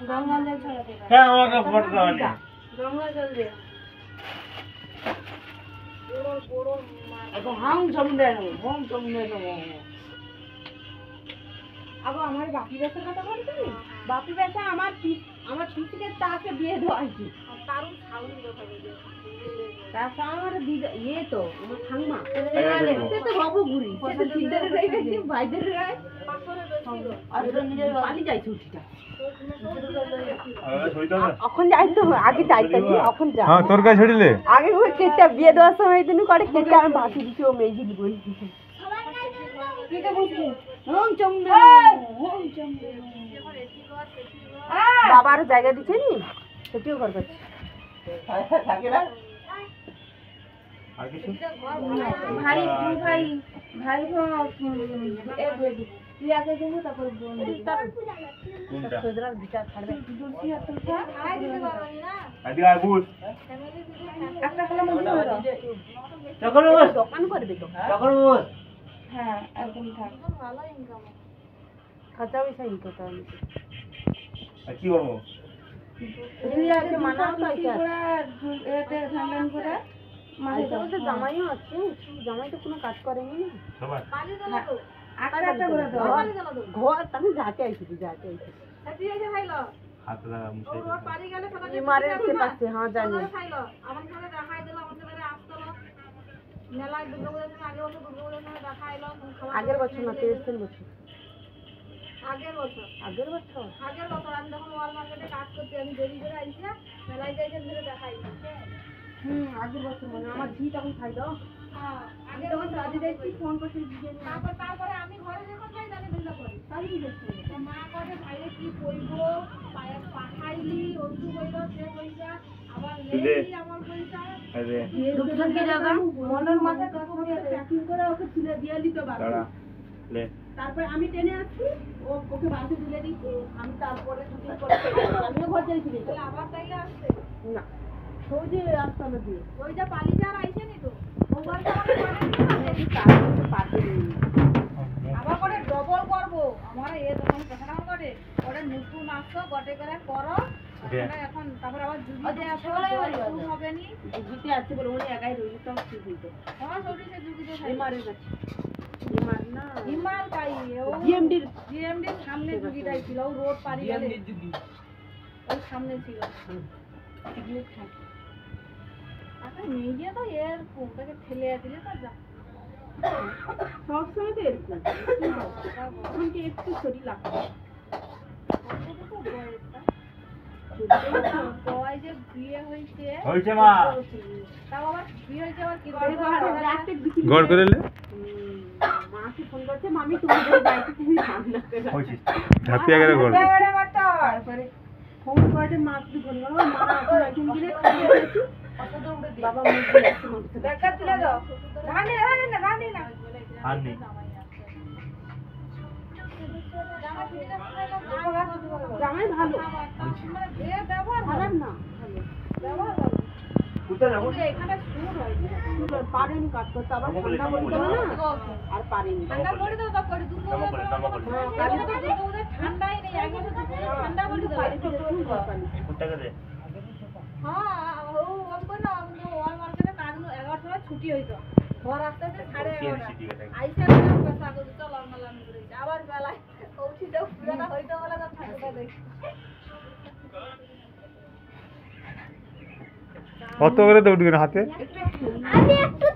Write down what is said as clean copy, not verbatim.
গঙ্গা জল ছড়াতে পারে। হ্যাঁ আমাকে ফটো দাও নি গঙ্গা জল দে। বড় মাছ। এখন হাম জমলে নেব, হোম জমলে নেব। আগো আমার বাপি বেচার কথা বলতে নি? বাপি বেচা আমার পিসিকে তাকে বিয়ে দেওয়া হয়েছে। তারও সাউন্ড কথা বলছে। তারপর আমার দিদা ইয়ে তো আমার ঠাম্মা সে তো বাবু ঘুরি সে তো দিদারে রয়ে গেছে ভাইদের রয়ে পাথরে বেশি আর এটা নিজের পানি যাইছে উঠিটা। এখন যাই তো আগে যাইতাম এখন যা হ্যাঁ তোর কাছে ছড়িলে আগে ওই কেটটা বিয়ে দেওয়ার সময় দিন করে কেটে আমি ভাসি দিছি ও মেজিলি বই কেটে বসে হোম চমবে হোম চমবে বাবার জায়গা দিছে নি সেটিও ঘর করছে থাকে না আর কিছু ভাই ভাই ভাই এক তুই আগে যাবো তারপর কোনটা সোজরা বিচার ছাড়বে দুলছি হাতে খাই দিতে পারবি না আদি আর বুঝ একটা খেলা মধ্যে হলো যখন বস দোকান করবে তো যখন বস হ্যাঁ একদম থাক ভালো ইনকাম খাতা পয়সা ইনকাম করতে আর কি করব তুই আগে মানাও তো এটা ধান করে মাঝে তো জামাইও আছে জামাই তো কোনো কাজ করেনি না সবাই পালি দিল তো একটা করে দাও পালি দিল তো ঘর তুমি যাতে আইছি সাথী এসে খাইলো হাত লাগা মুছে ওর পারি গেলে সবাই মারে আসে পাশে হ্যাঁ জানি খাইলো আমার ঘরে দেখাই দিল আমাদের ঘরে আসলো মেলা দুর্গাপূজার সময় আগের বছর দুর্গাপূজার সময় দেখাইলো আগের বছর না 23 বছর আগের বছর আমি যখন ওয়াল মার্কেটে কাজ করতে আমি দেরি করে আইছি না মেলায় যাইতে ধরে দেখাই আগের বছর মানে আমার ঝি তখন খাইলো হ্যাঁ আগে যখন রাজি যাইছি ফোন করছি তারপরে আমি ঘরে যখন যাই জানি দিন করে তাই কি দেখছি মা করে ভাইরে কি কইবো পাঠাইলি অন্তু কইলো সে পয়সা আবার লেলি আমার পয়সা আরে দুজন কি জায়গা মনের মাথায় কথা দিয়ে প্যাকিং করে ওকে তুলে দিয়ে দিতে পারবো দাঁড়া লে তারপর আমি টেনে আসছি ওকে বাসে তুলে দিচ্ছি আমি তারপরে শুটিং করে আমিও ঘর যাইছি আবার তাইলে আসছে না সৌদি রাস্তা দিয়ে ওইটা পালি যার আইছে নি তো ওভারটা আবার করে ডবল করব আমার এ দোকান কথা করে ওটা নতুন আসছো গটে করে করো এখন তারপর আবার জুগিতে আসলে হবে নি জুগিতে আছে বলে উনি একাই রইছে তো কি হইতো আমার সৌদি সে জুগিতে এমআরএর কাছে এমআর না এমআর কাই ও জিএমডির সামনে জুগিটাই ছিল ও রোড পারি গেলে ওই সামনে ছিল টিকিট খাই আচ্ছা মেয়ে তো এর কোনটাকে ঠেলে দিলে তো যা সব সময় তো এরকম এখন কি একটু শরীর লাগছে যে বিয়ে হয়েছে মা তাও আবার বিয়ে হয়েছে আবার কি গড় করে লে মাকে ফোন করছে মামি তুমি যাইতে তুমি সামনে হইছে ধাপি আগে গড় তারপরে ফোন করে মা তুই ফোন করো মা এখন একদিন দিলে খাইয়েছি বাবা মুখে আসছে দেখা তুলে দাও রানি না আর নেই জামাই ভালো ব্যবহার খারাপ না ব্যবহার ভালো কোথায় যাব এখানে সুর হয় পারেনি কাজ করতে আবার ঠান্ডা পড়ে গেল না আর পারেনি ঠান্ডা পড়ে দাও তো করে ঠান্ডাই নেই আগে তো ঠান্ডা পড়ে দাও কোথায় গেলে হ্যাঁ ও বল না ওয়াল মার্কেটে কাজ 11 সময় ছুটি হইতো ঘর আসতে 11:30 আইসা পয়সা করে চল আমরা করে আবার বেলায় উঠি দাও পুরাটা হইতো বলে তো ঠান্ডা দেখ কত করে দৌড় গেল হাতে আমি একটু